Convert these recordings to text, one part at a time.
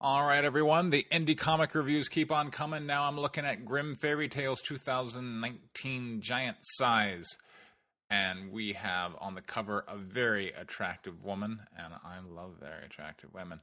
All right, everyone. The indie comic reviews keep on coming. Now I'm looking at Grimm Fairy Tales 2019 Giant Size. And we have on the cover a very attractive woman. And I love very attractive women.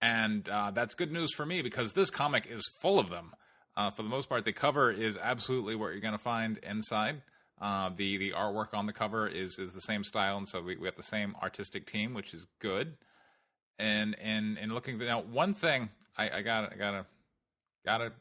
And that's good news for me because this comic is full of them. For the most part, the cover is absolutely what you're going to find inside. The artwork on the cover is the same style. And so we have the same artistic team, which is good. And looking now, one thing I gotta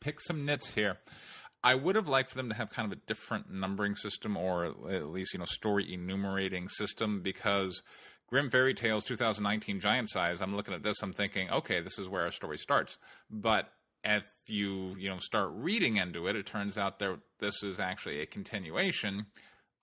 pick some nits here. I would have liked for them to have kind of a different numbering system, or at least story enumerating system, because Grimm Fairy Tales 2019 Giant Size. I'm looking at this, I'm thinking, okay, this is where our story starts. But if you start reading into it, it turns out this is actually a continuation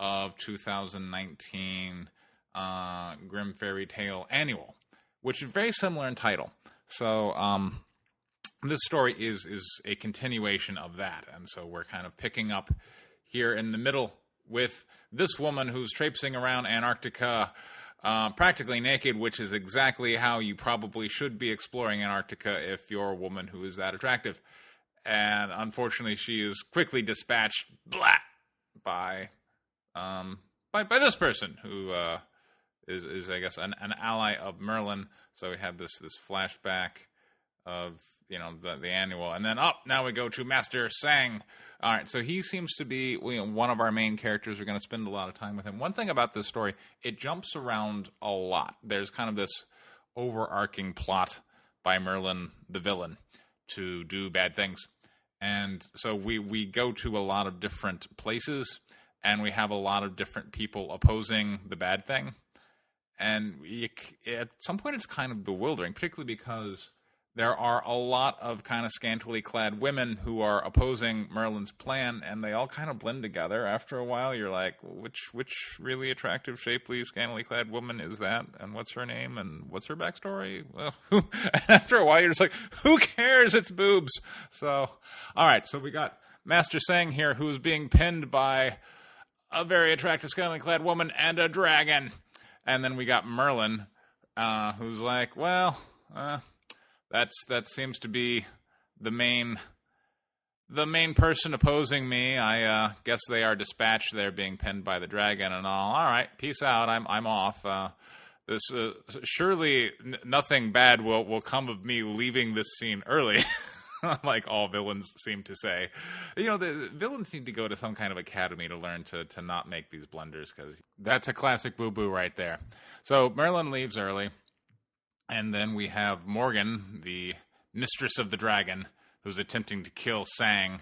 of 2019 Grimm Fairy Tale Annual, which is very similar in title. So this story is a continuation of that. And so we're kind of picking up here in the middle with this woman who's traipsing around Antarctica practically naked, which is exactly how you probably should be exploring Antarctica if you're a woman who is that attractive. And unfortunately, she is quickly dispatched by this person who is I guess an ally of Merlin. So we have this flashback of the annual, and then now we go to Master Sang. All right, so he seems to be one of our main characters. We're going to spend a lot of time with him. One thing about this story, it jumps around a lot. There's kind of this overarching plot by Merlin, the villain, to do bad things, and so we go to a lot of different places, and we have a lot of different people opposing the bad thing. And at some point, it's kind of bewildering, particularly because there are a lot of kind of scantily clad women who are opposing Merlin's plan, and they all kind of blend together. After a while, you're like, which really attractive, shapely, scantily clad woman is that? And what's her name? And what's her backstory? Well, and after a while, you're just like, who cares? It's boobs. So, all right. So we got Master Sang here, who's being pinned by a very attractive, scantily clad woman and a dragon. And then we got Merlin, who's like, well, that seems to be the main person opposing me. I guess they are dispatched. They're being pinned by the dragon and all. All right, peace out. I'm off. Surely nothing bad will come of me leaving this scene early. Like all villains seem to say. The villains need to go to some kind of academy to learn to not make these blunders, because that's a classic boo-boo right there. So Merlin leaves early, and then we have Morgan, the mistress of the dragon, who's attempting to kill Sang,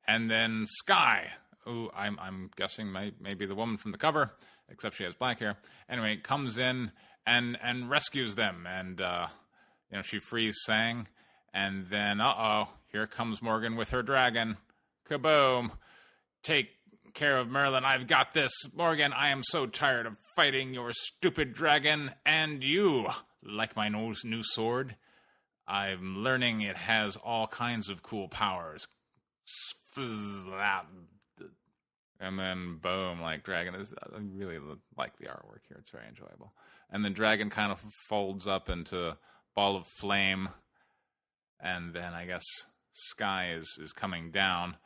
and then Sky, who I'm guessing may be the woman from the cover, except she has black hair. Anyway, comes in and rescues them, and she frees Sang. And then, here comes Morgan with her dragon. Kaboom. Take care of Merlin. I've got this. Morgan, I am so tired of fighting your stupid dragon. And you, like my new sword, I'm learning it has all kinds of cool powers. And then, boom, like dragon is. I really like the artwork here. It's very enjoyable. And then dragon kind of folds up into a ball of flame. And then I guess Sky is coming down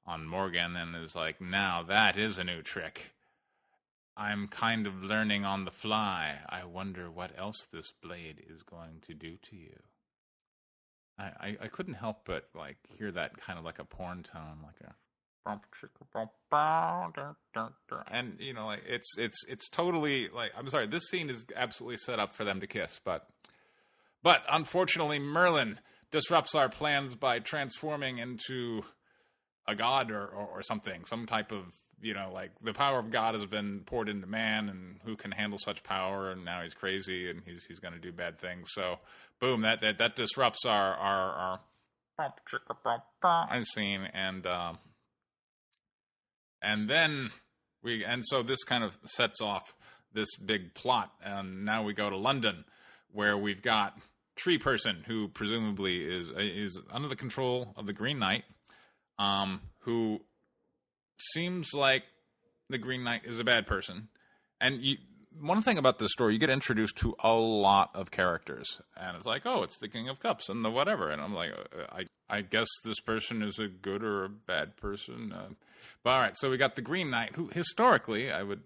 on Morgan and is like, now that is a new trick. I'm kind of learning on the fly. I wonder what else this blade is going to do to you. I couldn't help but like hear that kind of like a porn tone, like a, and like it's totally like, I'm sorry, this scene is absolutely set up for them to kiss, but unfortunately Merlin disrupts our plans by transforming into a god or something, some type of, like the power of God has been poured into man, and who can handle such power? And now he's crazy and he's going to do bad things. So, boom, that disrupts our scene, and then so this kind of sets off this big plot, and now we go to London, where we've got Tree Person, who presumably is under the control of the Green Knight, who seems like the Green Knight is a bad person. And one thing about this story, you get introduced to a lot of characters, and it's like, oh, it's the King of Cups and the whatever, and I'm like, I guess this person is a good or a bad person. But all right, so we got the Green Knight, who historically the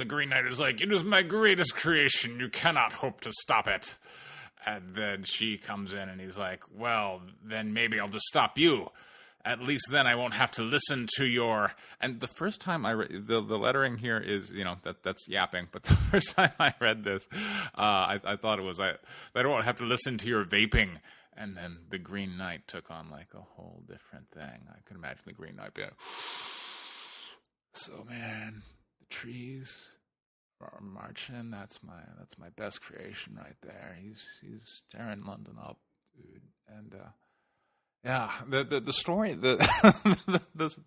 Green Knight is like, it is my greatest creation. You cannot hope to stop it. And then she comes in and he's like, well, then maybe I'll just stop you. At least then I won't have to listen to your... And the first time I read... The lettering here is, that's yapping. But the first time I read this, I thought it was, I don't have to listen to your vaping. And then the Green Knight took on like a whole different thing. I can imagine the Green Knight being... So, man, the trees are marching. That's my best creation right there. He's tearing London up, dude. And... yeah, the story the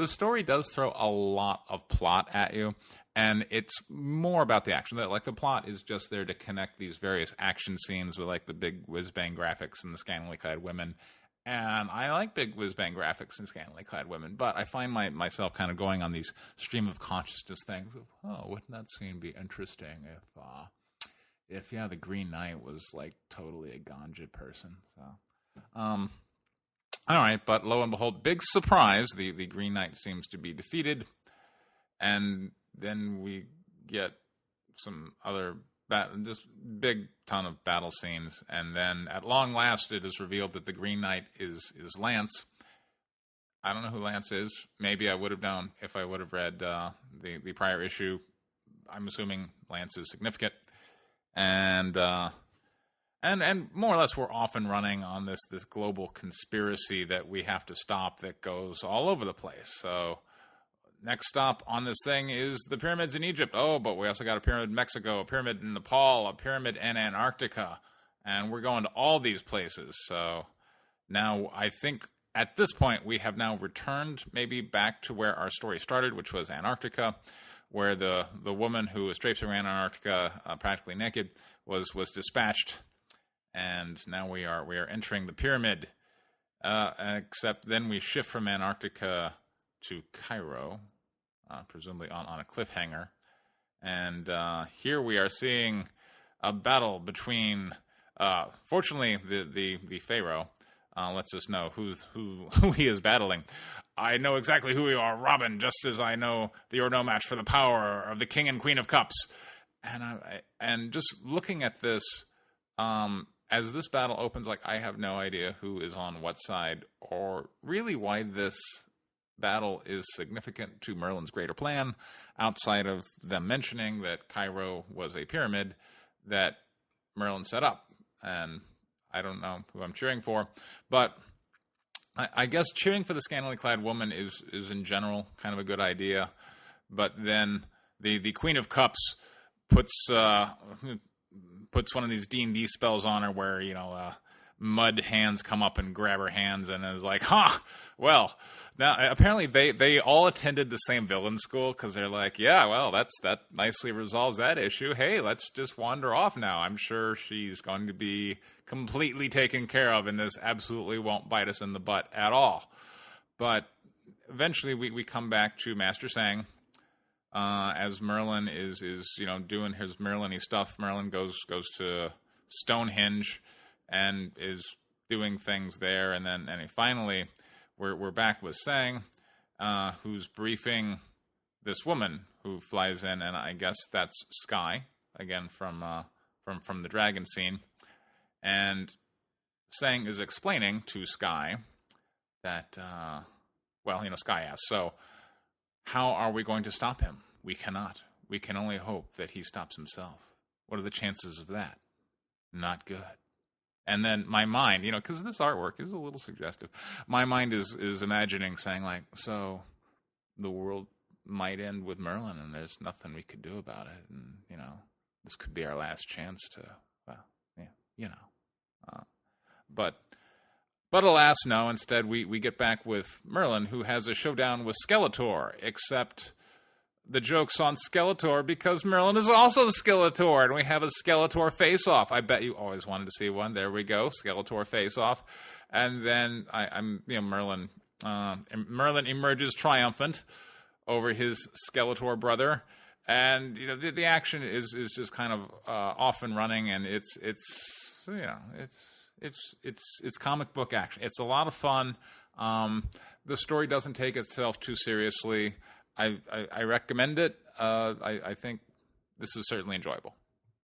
story does throw a lot of plot at you, and it's more about the action. Like the plot is just there to connect these various action scenes with like the big whiz bang graphics and the scantily clad women. And I like big whiz bang graphics and scantily clad women, but I find myself kind of going on these stream of consciousness things of, oh, wouldn't that scene be interesting if the Green Knight was like totally a ganja person? So, all right, but lo and behold, big surprise, the Green Knight seems to be defeated, and then we get some other, just big ton of battle scenes, and then at long last it is revealed that the Green Knight is Lance. I don't know who Lance is. Maybe I would have known if I would have read the prior issue. I'm assuming Lance is significant, and more or less, we're often running on this global conspiracy that we have to stop that goes all over the place. So, next stop on this thing is the pyramids in Egypt. Oh, but we also got a pyramid in Mexico, a pyramid in Nepal, a pyramid in Antarctica. And we're going to all these places. So, now I think at this point we have now returned maybe back to where our story started, which was Antarctica, where the woman who was traipsing around Antarctica practically naked was dispatched. And now we are entering the pyramid, except then we shift from Antarctica to Cairo, presumably on a cliffhanger. And here we are seeing a battle between, fortunately, the Pharaoh lets us know who he is battling. I know exactly who you are, Robin, just as I know that you're no match for the power of the King and Queen of Cups. And just looking at this... as this battle opens, like, I have no idea who is on what side, or really why this battle is significant to Merlin's greater plan, outside of them mentioning that Cairo was a pyramid that Merlin set up. And I don't know who I'm cheering for, but I guess cheering for the scantily clad woman is in general kind of a good idea. But then the Queen of Cups puts one of these D&D spells on her where, mud hands come up and grab her hands and is like, well, now apparently they all attended the same villain school because they're like, yeah, well, that nicely resolves that issue. Hey, let's just wander off now. I'm sure she's going to be completely taken care of and this absolutely won't bite us in the butt at all. But eventually we come back to Master Sang. As Merlin is doing his Merlin-y stuff. Merlin goes to Stonehenge and is doing things there, and finally we're back with Sang, who's briefing this woman who flies in, and I guess that's Sky again from the dragon scene, and Sang is explaining to Sky that Sky asks, so how are we going to stop him? We cannot. We can only hope that he stops himself. What are the chances of that? Not good. And then my mind, because this artwork is a little suggestive, my mind is imagining saying, like, so the world might end with Merlin and there's nothing we could do about it. And, this could be our last chance to, But alas, no. Instead, we get back with Merlin, who has a showdown with Skeletor, except the joke's on Skeletor because Merlin is also Skeletor, and we have a Skeletor face-off. I bet you always wanted to see one. There we go, Skeletor face-off. And then Merlin emerges triumphant over his Skeletor brother, And the action is just kind of off and running, and it's comic book action. It's a lot of fun. The story doesn't take itself too seriously. I recommend it. I think this is certainly enjoyable.